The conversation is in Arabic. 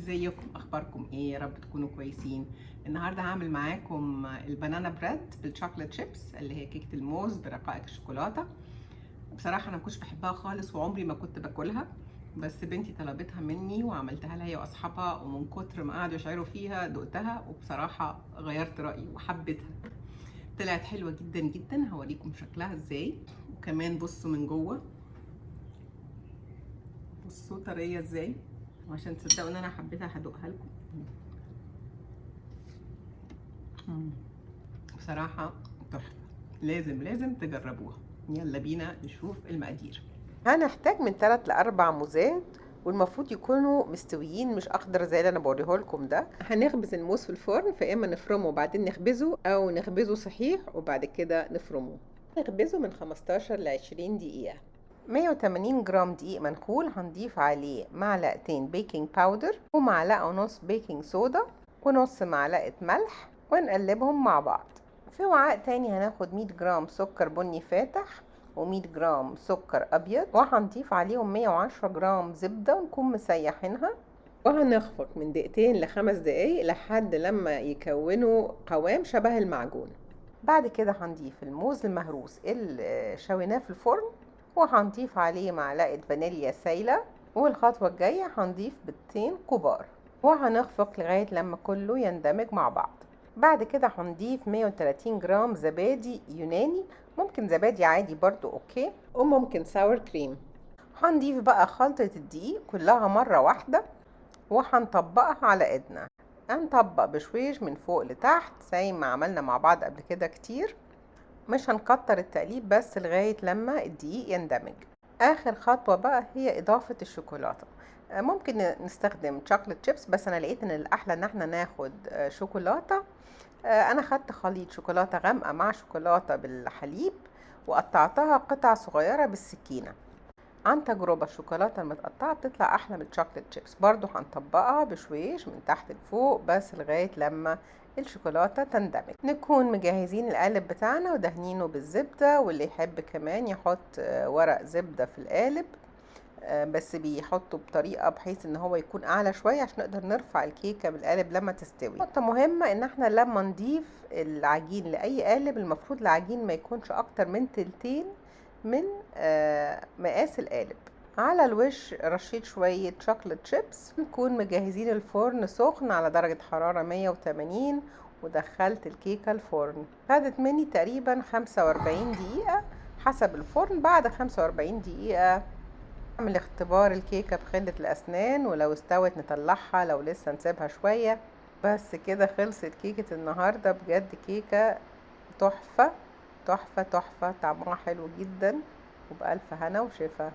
ازيكم؟ اخباركم ايه؟ يا رب تكونوا كويسين. النهارده هعمل معاكم البنانا بريد بالشوكليت شيبس اللي هي كيكه الموز برقائق الشوكولاته. بصراحه انا ما كنتش بحبها خالص وعمري ما كنت باكلها، بس بنتي طلبتها مني وعملتها لها هي واصحابها، ومن كتر ما قعدوا يشعروا فيها دقتها وبصراحه غيرت رايي وحبيتها. طلعت حلوه جدا جدا. هوريكم شكلها ازاي، وكمان بصوا من جوه، بصوا طريه ازاي، وعشان تصدقوا ان انا حبيتها هدوقها لكم. بصراحة تحفة، لازم تجربوها. يلا بينا نشوف المقادير. هنحتاج من 3 ل4 موزات، والمفروض يكونوا مستويين مش اخضر زي اللي انا بوريه لكم ده. هنخبز الموز في الفرن، فيا اما نفرمه وبعدين نخبزه او نخبزه صحيح وبعد كده نفرمه. نخبزه من 15 ل 20 دقيقة. 180 جرام دقيق منخول، هنضيف عليه معلقتين بيكنج باودر ومعلقة ونص بيكنج صودا ونص معلقة ملح، ونقلبهم مع بعض. في وعاء تاني هناخد 100 جرام سكر بني فاتح و100 جرام سكر ابيض، وهنضيف عليهم 110 جرام زبدة ونكون مسيحينها، وهنخفق من دقيقتين ل5 دقايق لحد لما يكونوا قوام شبه المعجون. بعد كده هنضيف الموز المهروس اللي شويناه في الفرن، وهنضيف عليه معلقة فانيليا سايلة، والخطوة الجاية هنضيف بيضتين كبار، وهنخفق لغاية لما كله يندمج مع بعض. بعد كده هنضيف 130 جرام زبادي يوناني، ممكن زبادي عادي برضو اوكي، وممكن ساور كريم. هنضيف بقى خلطة الدقيق كلها مرة واحدة، وهنطبقها على ايدنا. هنطبق بشويش من فوق لتحت زي ما عملنا مع بعض قبل كده كتير، مش هنكتر التقليب بس لغاية لما الدقيق يندمج. اخر خطوة بقى هي اضافة الشوكولاتة. ممكن نستخدم شوكولات شيبس، بس انا لقيت ان الاحلى ان احنا ناخد شوكولاتة. انا خدت خليط شوكولاتة غامقة مع شوكولاتة بالحليب، وقطعتها قطع صغيرة بالسكينة. عن تجربة الشوكولاتة المتقطعة بتطلع احلى من الشوكولات شيبس. برضو هنطبقها بشويش من تحت لفوق بس لغاية لما الشوكولاتة تندمج. نكون مجهزين القالب بتاعنا ودهنينه بالزبدة، واللي يحب كمان يحط ورق زبدة في القالب، بس بيحطه بطريقة بحيث ان هو يكون اعلى شوية عشان نقدر نرفع الكيكة بالقالب لما تستوي. نقطة مهمة ان احنا لما نضيف العجين لاي قالب، المفروض العجين ما يكونش اكتر من تلتين من مقاس القالب. على الوش رشيت شوية شوكولات شيبس. نكون مجهزين الفرن سخن على درجة حرارة 180، ودخلت الكيكة الفرن. خدت مني تقريبا 45 دقيقة حسب الفرن. بعد 45 دقيقة نعمل اختبار الكيكة بخلة الأسنان، ولو استوت نطلعها، لو لسه نسيبها شوية. بس كده خلصت كيكة النهاردة. بجد كيكة تحفة تحفة تحفة، طعمها حلو جدا، وبألف هنا وشفا.